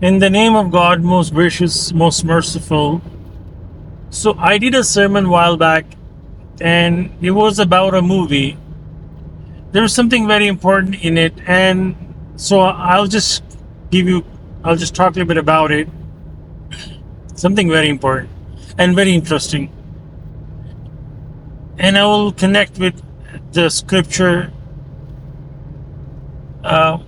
In the name of God, most gracious, most merciful. So I did a sermon a while back, and it was about a movie. There was something very important in it, and so give you, I'll just talk a little bit about it. Something very important and very interesting, and I will connect with the scripture. Uh,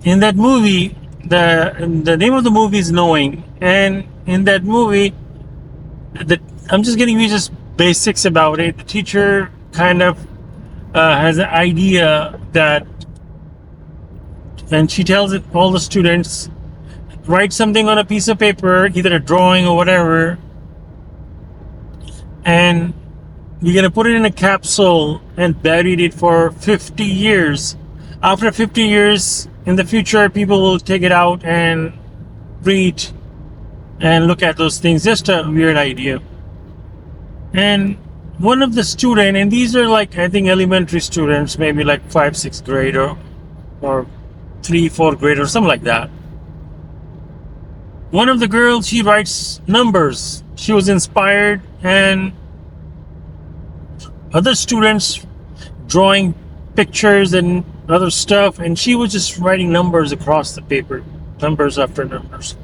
in that movie, the name of the movie is Knowing, and in that movie, the I'm just giving you just basics about it. The teacher kind of has an idea that, and she tells it all the students, write something on a piece of paper, either a drawing or whatever, and you're gonna put it in a capsule and buried it for 50 years. After 50 years in the future, people will take it out and read and look at those things. Just a weird idea. And one of the student, and these are like, I think, elementary students, maybe like 5, 6th grade, or 3, 4th grade, or something like that. One of the girls, she writes numbers. She was inspired, and other students drawing pictures and other stuff, and she was just writing numbers across the paper, numbers after numbers.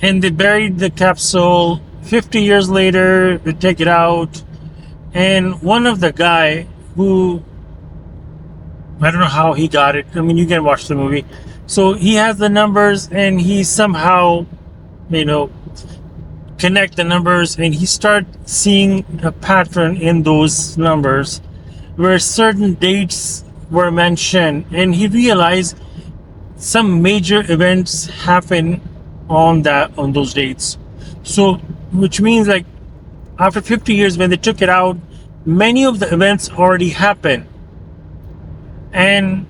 And they buried the capsule. 50 years later, they take it out, and one of the guy who, I don't know how he got it. I mean, you can watch the movie. So he has the numbers, and he somehow, you know, connect the numbers, and he start seeing a pattern in those numbers where certain dates were mentioned, and he realized some major events happen on those dates. So, which means like after 50 years, when they took it out, many of the events already happened, and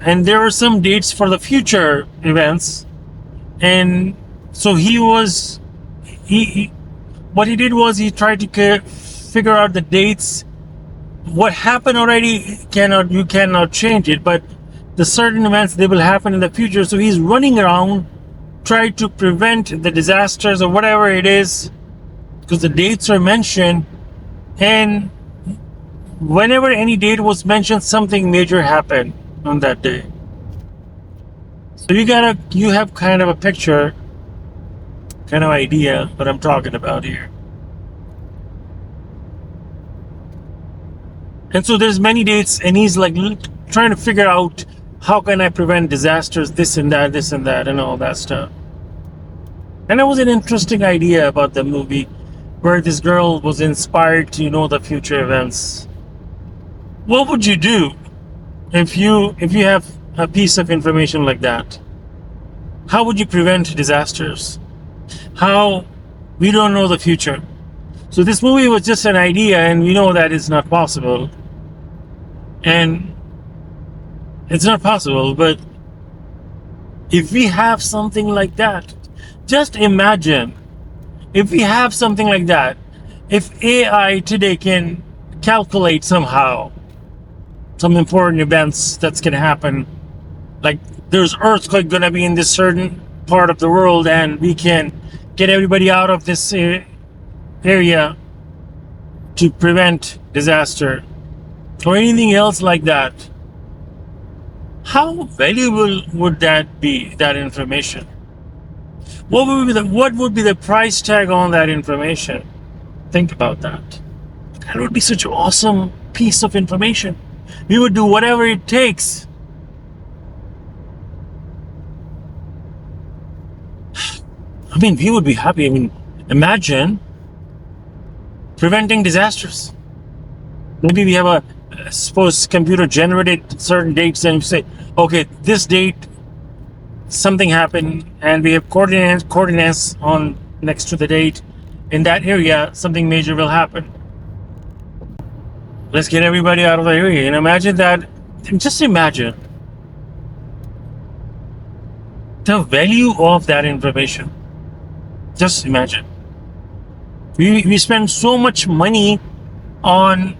there were some dates for the future events. And so he what he did was he tried to figure out the dates. What happened already you cannot change it, but the certain events, they will happen in the future. So he's running around trying to prevent the disasters or whatever it is, because the dates are mentioned, and whenever any date was mentioned, something major happened on that day. So you have kind of a picture, kind of idea what I'm talking about here. And so there's many dates, and he's like trying to figure out, how can I prevent disasters, this and that, and all that stuff. And it was an interesting idea about the movie, where this girl was inspired to know the future events. What would you do if you have a piece of information like that? How would you prevent disasters? How we don't know the future. So this movie was just an idea, and we know that it's not possible. And it's not possible, but if we have something like that, just imagine if we have something like that. If AI today can calculate somehow some important events that's going to happen, like there's earthquake going to be in this certain part of the world, and we can get everybody out of this area to prevent disaster, or anything else like that, how valuable would that be, that information? What would be the price tag on that information? Think about that. That would be such an awesome piece of information. We would do whatever it takes. I mean, we would be happy. I mean, imagine preventing disasters. Maybe we have suppose computer generated certain dates, and you say, okay, this date something happened, and we have coordinates on next to the date. In that area, something major will happen. Let's get everybody out of the area. And imagine that. Just imagine the value of that information. Just imagine. We spend so much money on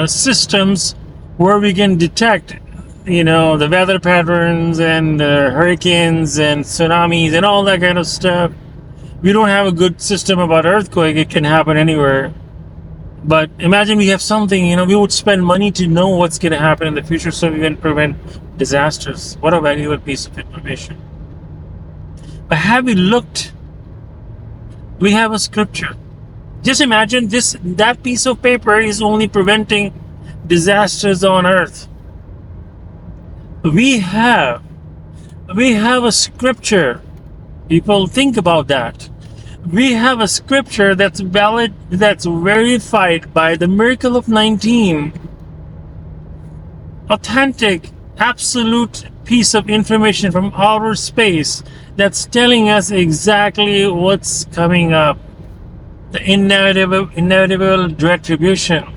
systems where we can detect the weather patterns and hurricanes and tsunamis and all that kind of stuff. We don't have a good system about earthquake. It can happen anywhere. But imagine we have something, we would spend money to know what's going to happen in the future so we can prevent disasters. What a valuable piece of information. But have we looked? We have a scripture. Just imagine that piece of paper is only preventing disasters on earth. We have a scripture. People, think about that. We have a scripture that's valid, that's verified by the Miracle of 19. Authentic, absolute piece of information from outer space that's telling us exactly what's coming up. The inevitable retribution.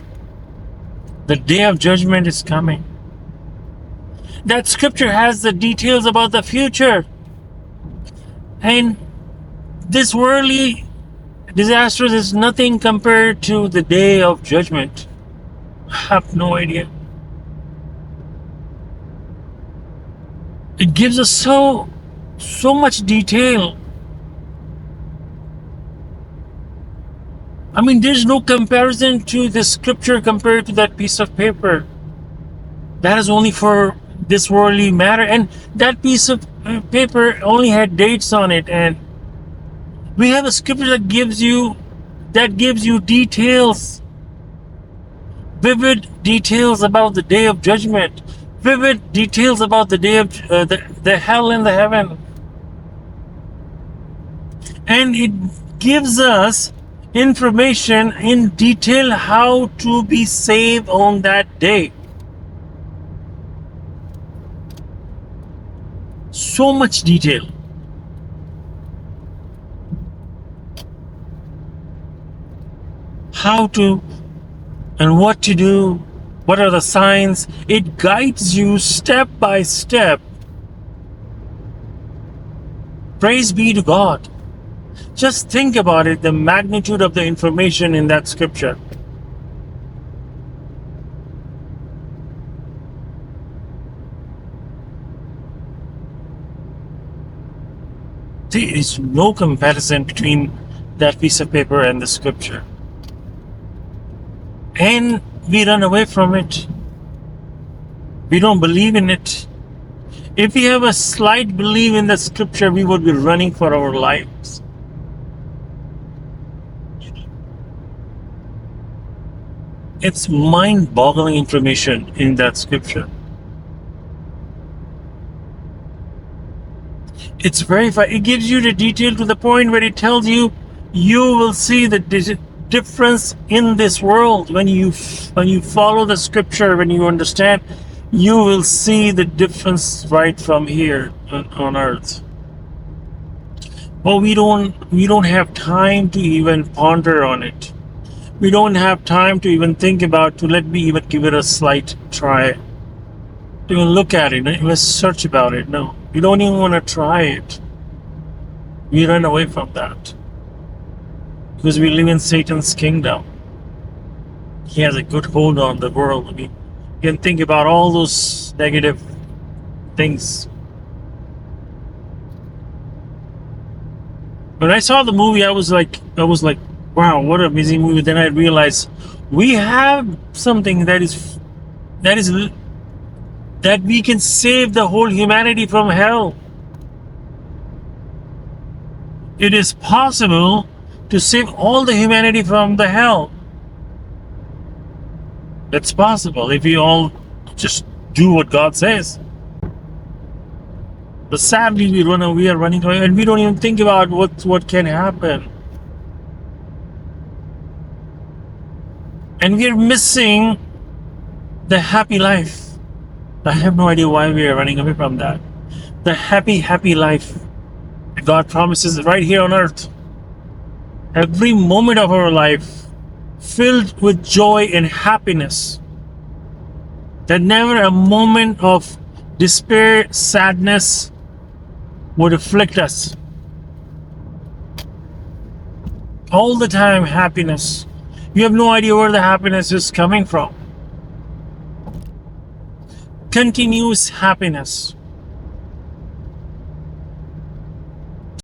The day of judgment is coming. That scripture has the details about the future. And this worldly disaster is nothing compared to the day of judgment. I have no idea. It gives us so much detail. I mean, there's no comparison to the scripture compared to that piece of paper. That is only for this worldly matter. And that piece of paper only had dates on it. And we have a scripture that gives you details, vivid details about the day of judgment, vivid details about the day of the hell and the heaven. And it gives us information in detail how to be saved on that day. So much detail. How to and what to do, what are the signs. It guides you step by step. Praise be to God. Just think about it, the magnitude of the information in that scripture. See, there's no comparison between that piece of paper and the scripture. And we run away from it. We don't believe in it. If we have a slight belief in the scripture, we would be running for our lives. It's mind-boggling information in that scripture. It's verified. It gives you the detail to the point where it tells you will see the difference in this world. When you follow the scripture, when you understand, you will see the difference right from here on earth. But we don't have time to even ponder on it. We don't have time to even think about, let me even give it a slight try. To even look at it, even search about it. No, we don't even want to try it. We run away from that. Because we live in Satan's kingdom. He has a good hold on the world. I mean, you can think about all those negative things. When I saw the movie, I was like, wow, what an amazing movie. Then I realized we have something that we can save the whole humanity from hell. It is possible to save all the humanity from the hell. It's possible if we all just do what God says. But sadly, we are running away, and we don't even think about what can happen. And we are missing the happy life. I have no idea why we are running away from that. The happy life that God promises right here on earth. Every moment of our life filled with joy and happiness. That never a moment of despair, sadness would afflict us. All the time, happiness. You have no idea where the happiness is coming from. continuous happiness.